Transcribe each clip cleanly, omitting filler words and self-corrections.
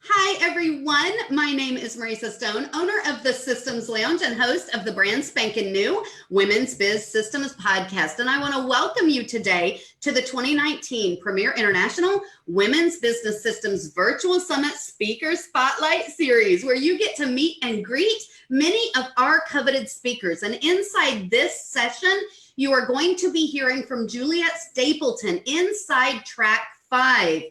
Hi, everyone. My name is Marissa Stone, owner of the Systems Lounge and host of the brand spanking new Women's Biz Systems podcast. And I want to welcome you today to the 2019 Premier International Women's Business Systems Virtual Summit Speaker Spotlight Series, where you get to meet and greet many of our coveted speakers. And inside this session, you are going to be hearing from Juliette Stapleton inside track 5.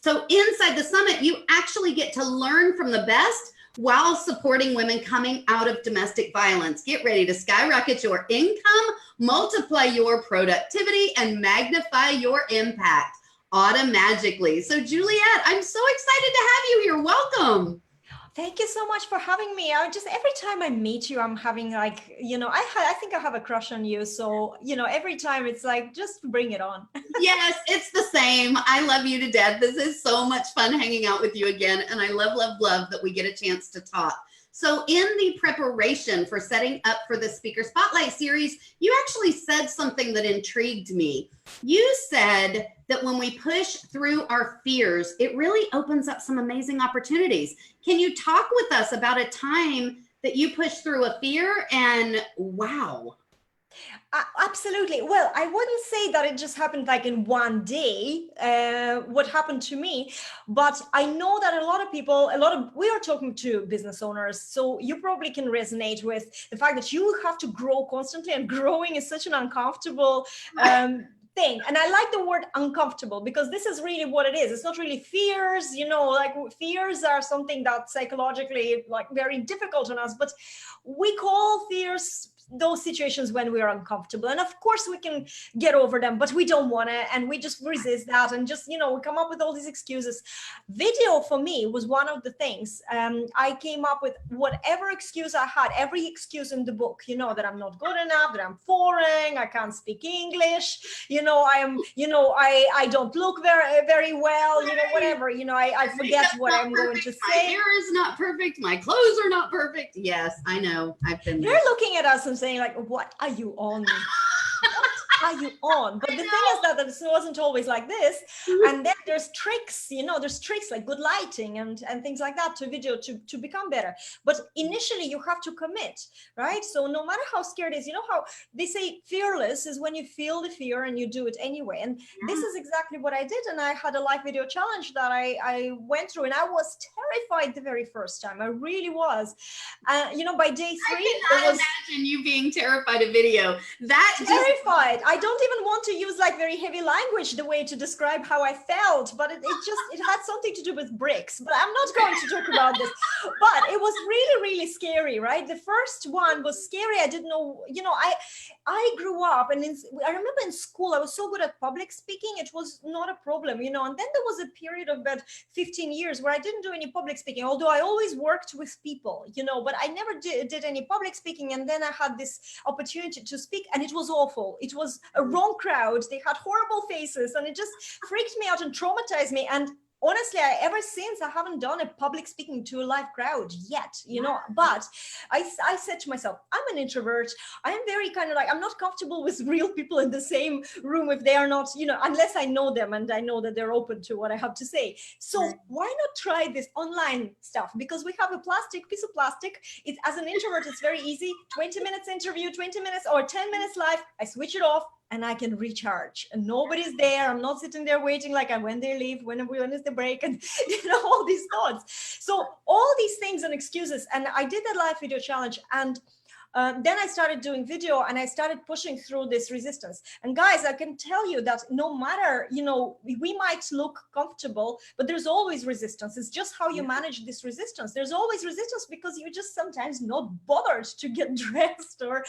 So inside the summit, you actually get to learn from the best while supporting women coming out of domestic violence. Get ready to skyrocket your income, multiply your productivity, and magnify your impact automagically. So Juliette, I'm so excited to have you here. Welcome. Thank you so much for having me. Every time I meet you, I'm having I think I have a crush on you. So, every time it's like, just bring it on. Yes, it's the same. I love you to death. This is so much fun hanging out with you again. And I love, love, love that we get a chance to talk. So in the preparation for setting up for the Speaker Spotlight series, you actually said something that intrigued me. You said that when we push through our fears, it really opens up some amazing opportunities. Can you talk with us about a time that you pushed through a fear and wow? Absolutely. Well, I wouldn't say that it just happened like in one day, what happened to me, but I know that a lot of people, we are talking to business owners, so you probably can resonate with the fact that you have to grow constantly, and growing is such an uncomfortable thing. And I like the word uncomfortable because this is really what it is. It's not really fears, fears are something that psychologically very difficult on us, but we call fears those situations when we are uncomfortable. And of course we can get over them, but we don't want to, and we just resist that and just, we come up with all these excuses. Video for me was one of the things. I came up with whatever excuse I had, every excuse in the book, that I'm not good enough, that I'm foreign, I can't speak English, I don't look very well, whatever, I forget what I'm going to say. My hair is not perfect. My clothes are not perfect. Yes, I know. I've been there. They're looking at us and saying what are you on? What are you on? But the thing is that it wasn't always like this. And then there's tricks, there's tricks like good lighting and things like that to video to become better. But initially you have to commit, right? So no matter how scared it is, how they say fearless is when you feel the fear and you do it anyway. And this is exactly what I did. And I had a live video challenge that I went through, and I was terrified the very first time. I really was. By day 3, I cannot imagine you being terrified of video. Terrified. I don't even want to use very heavy language the way to describe how I felt, but it had something to do with bricks, but I'm not going to talk about this. But it was really, really scary, right? The first one was scary. I didn't know, I grew up, and I remember in school, I was so good at public speaking. It was not a problem, and then there was a period of about 15 years where I didn't do any public speaking, although I always worked with people, but I never did any public speaking. And then I had this opportunity to speak, and it was awful. It was a wrong crowd. They had horrible faces, and it just freaked me out and traumatized me. And honestly, ever since, I haven't done a public speaking to a live crowd yet, but I said to myself, I'm an introvert. I'm very I'm not comfortable with real people in the same room if they are not, unless I know them and I know that they're open to what I have to say. So why not try this online stuff? Because we have a piece of plastic. As an introvert, it's very easy. 20 minutes interview, 20 minutes or 10 minutes live. I switch it off, and I can recharge, and nobody's there. I'm not sitting there waiting when they leave, when is the break, and all these thoughts. So all these things and excuses. And I did that live video challenge, and then I started doing video, and I started pushing through this resistance. And guys, I can tell you that no matter, we might look comfortable, but there's always resistance. It's just how you manage this resistance. There's always resistance because you're just sometimes not bothered to get dressed or,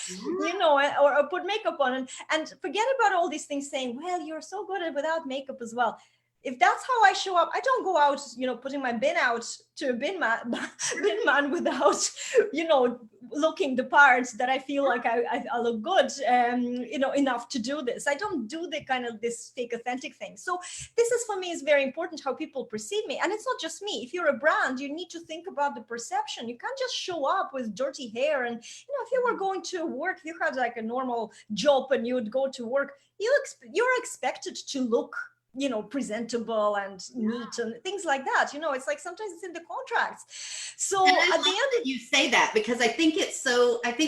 or put makeup on, and forget about all these things saying, well, you're so good at without makeup as well. If that's how I show up, I don't go out, putting my bin out to a bin man without, looking the parts that I feel like I look good, enough to do this. I don't do this fake authentic thing. So this is, for me, is very important how people perceive me. And it's not just me. If you're a brand, you need to think about the perception. You can't just show up with dirty hair. And, if you were going to work, you had a normal job and you would go to work, you're expected to look presentable and neat and things like that. It's like sometimes it's in the contracts. So and I at love the end, that you say that, because I think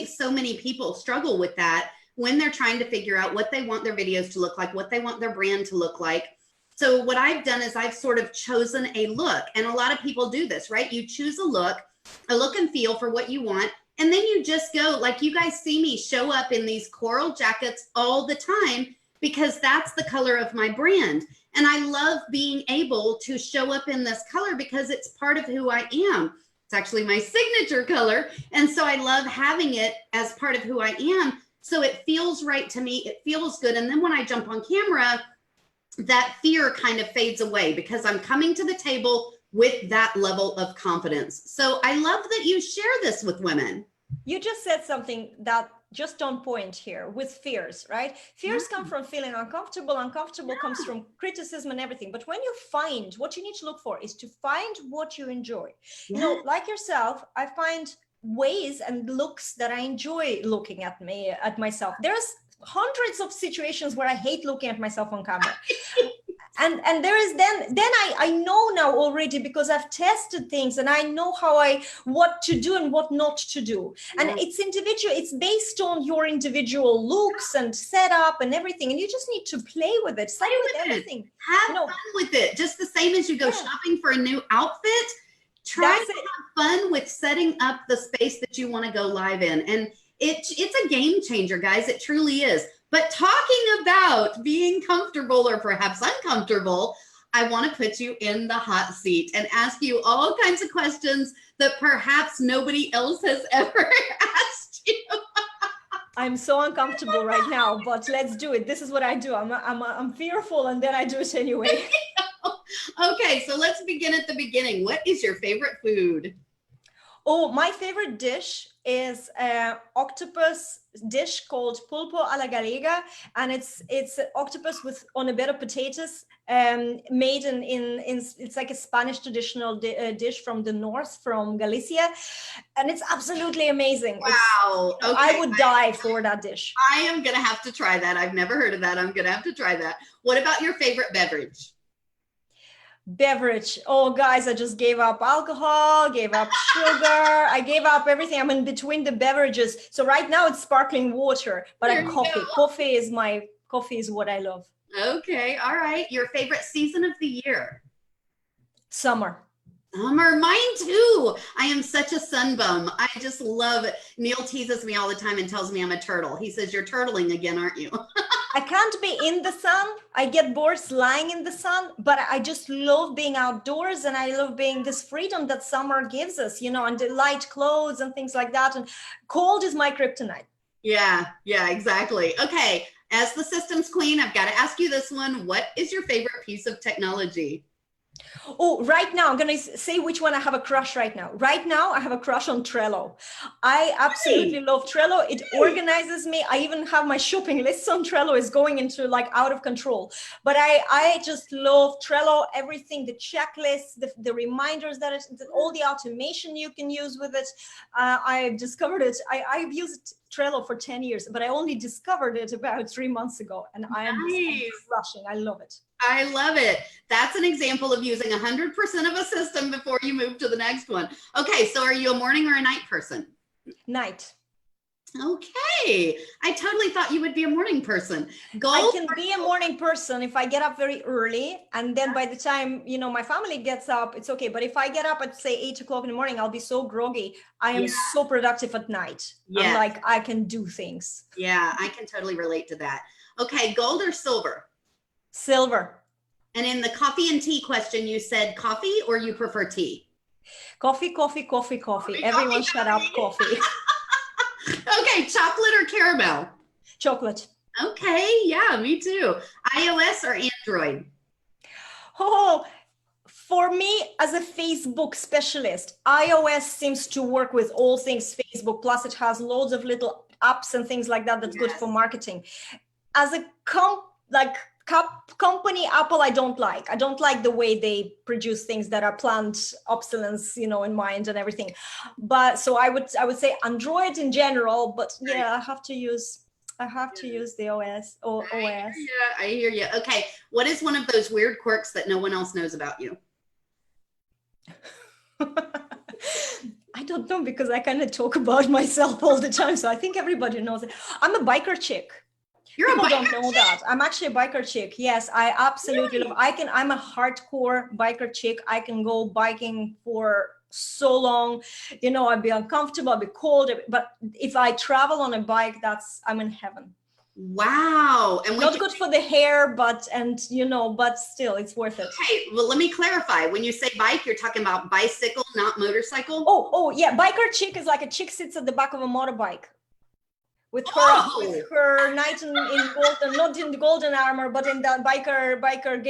so many people struggle with that when they're trying to figure out what they want their videos to look like, what they want their brand to look like. So what I've done is I've sort of chosen a look, and a lot of people do this, right? You choose a look and feel for what you want. And then you just go, like you guys see me show up in these coral jackets all the time because that's the color of my brand. And I love being able to show up in this color because it's part of who I am. It's actually my signature color. And so I love having it as part of who I am. So it feels right to me. It feels good. And then when I jump on camera, that fear kind of fades away because I'm coming to the table with that level of confidence. So I love that you share this with women. You just said something that just on point here with fears, right? Fears come from feeling uncomfortable. Uncomfortable comes from criticism and everything. But when you find, what you need to look for is to find what you enjoy. Like yourself, I find ways and looks that I enjoy looking at myself. There's hundreds of situations where I hate looking at myself on camera. And there is then I know now already, because I've tested things and I know what to do and what not to do. And it's individual. It's based on your individual looks and setup and everything. And you just need to play with it. Play with everything. Have fun with it. Just the same as you go shopping for a new outfit. Try to have fun with setting up the space that you want to go live in. And it's a game changer, guys. It truly is. But talking about being comfortable or perhaps uncomfortable, I want to put you in the hot seat and ask you all kinds of questions that perhaps nobody else has ever asked you. I'm so uncomfortable right now, but let's do it. This is what I do. I'm fearful, and then I do it anyway. Okay, so let's begin at the beginning. What is your favorite food? Oh, my favorite dish is an octopus dish called pulpo alla gallega, and it's octopus on a bed of potatoes, made in it's like a Spanish traditional dish from the north, from Galicia, and it's absolutely amazing. Wow! Okay. I would die for that dish. I am gonna have to try that. I've never heard of that. I'm gonna have to try that. What about your favorite beverage? Beverage. Oh, guys, I just gave up alcohol, gave up sugar. I gave up everything. I'm in between the beverages. So right now it's sparkling water, but coffee. Coffee is what I love. Okay. All right. Your favorite season of the year? Summer. Summer, mine too. I am such a sun bum. I just love it. Neil teases me all the time and tells me I'm a turtle. He says, "You're turtling again, aren't you?" I can't be in the sun. I get bored lying in the sun, but I just love being outdoors, and I love being this freedom that summer gives us, and the light clothes and things like that. And cold is my kryptonite. Yeah, exactly. Okay. As the systems queen, I've got to ask you this one. What is your favorite piece of technology? Oh, right now, I'm going to say which one I have a crush right now. Right now, I have a crush on Trello. I absolutely love Trello. It organizes me. I even have my shopping lists on Trello. Is going into like out of control. But I just love Trello, everything, the checklists, the reminders all the automation you can use with it. I've discovered it. I've used Trello for 10 years, but I only discovered it about 3 months ago, and I'm crushing. I love it. I love it. That's an example of using 100% of a system before you move to the next one. Okay, so are you a morning or a night person? Night. Okay. I totally thought you would be a morning person. I can be a morning person if I get up very early, and then by the time, my family gets up, it's okay. But if I get up at, say, 8 o'clock in the morning, I'll be so groggy. I am so productive at night. I'm like, I can do things. Yeah, I can totally relate to that. Okay, gold or silver? Silver. And in the coffee and tea question, you said coffee, or you prefer tea? Coffee. Everyone shut up, coffee. Okay, chocolate or caramel? Chocolate. Okay, yeah, me too. iOS or Android? Oh, for me, as a Facebook specialist, iOS seems to work with all things Facebook. Plus, it has loads of little apps and things like that. That's good for marketing. As a company, Apple, I don't like the way they produce things that are planned obsolescence, in mind and everything. But so I would say Android in general, but I have to use I have to use the OS or OS. I hear you. Okay. What is one of those weird quirks that no one else knows about you? I don't know, because I kind of talk about myself all the time. So I think everybody knows it. I'm a biker chick. People don't know that. I'm actually a biker chick. Yes, I absolutely love. I'm a hardcore biker chick. I can go biking for so long. You know, I'd be uncomfortable, I'd be cold. But if I travel on a bike, I'm in heaven. Wow. And not good for the hair, but still it's worth it. Okay, well, let me clarify. When you say bike, you're talking about bicycle, not motorcycle? Oh yeah. Biker chick is like a chick sits at the back of a motorbike with her knight in golden, not in the golden armor, but in the biker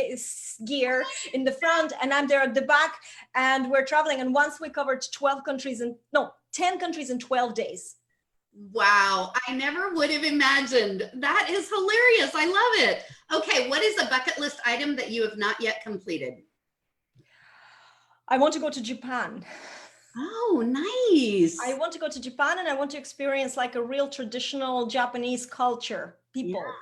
gear in the front, and I'm there at the back, and we're traveling. And once we covered 10 countries in 12 days. Wow, I never would have imagined. That is hilarious. I love it. Okay, what is a bucket list item that you have not yet completed? I want to go to Japan. Oh, nice. I want to go to Japan, and I want to experience like a real traditional Japanese culture, people. Yeah.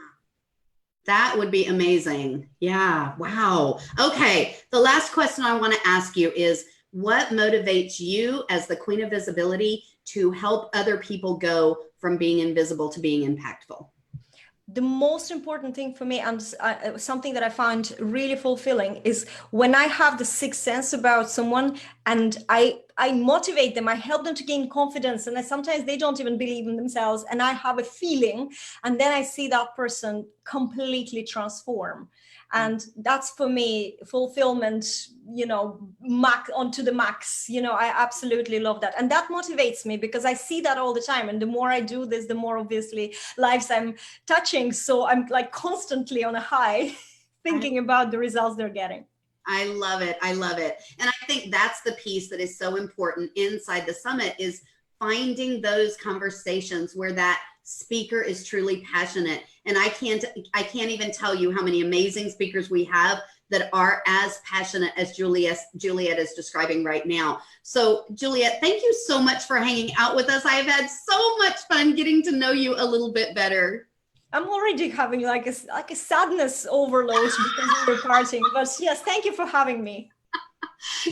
That would be amazing. Yeah, wow. Okay, the last question I want to ask you is, what motivates you as the Queen of Visibility to help other people go from being invisible to being impactful? The most important thing for me, and something that I find really fulfilling, is when I have the sixth sense about someone, and I motivate them, I help them to gain confidence, and sometimes they don't even believe in themselves, and I have a feeling, and then I see that person completely transform. And that's for me fulfillment, onto the max. I absolutely love that. And that motivates me because I see that all the time. And the more I do this, the more obviously lives I'm touching. So I'm like constantly on a high thinking about the results they're getting. I love it. I love it. And I think that's the piece that is so important inside the summit, is finding those conversations where that speaker is truly passionate. And I can't even tell you how many amazing speakers we have that are as passionate as Juliette is describing right now. So Juliette, thank you so much for hanging out with us. I have had so much fun getting to know you a little bit better. I'm already having like a sadness overload because we're parting, but yes, thank you for having me.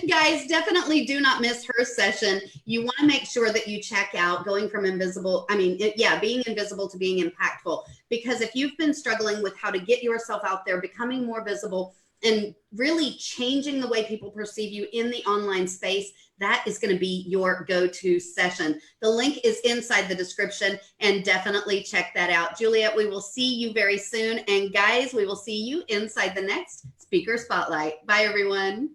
Guys, definitely do not miss her session. You want to make sure that you check out being invisible to being impactful, because if you've been struggling with how to get yourself out there, becoming more visible, and really changing the way people perceive you in the online space, that is going to be your go-to session. The link is inside the description, and definitely check that out. Juliette, we will see you very soon. And guys, we will see you inside the next Speaker Spotlight. Bye, everyone.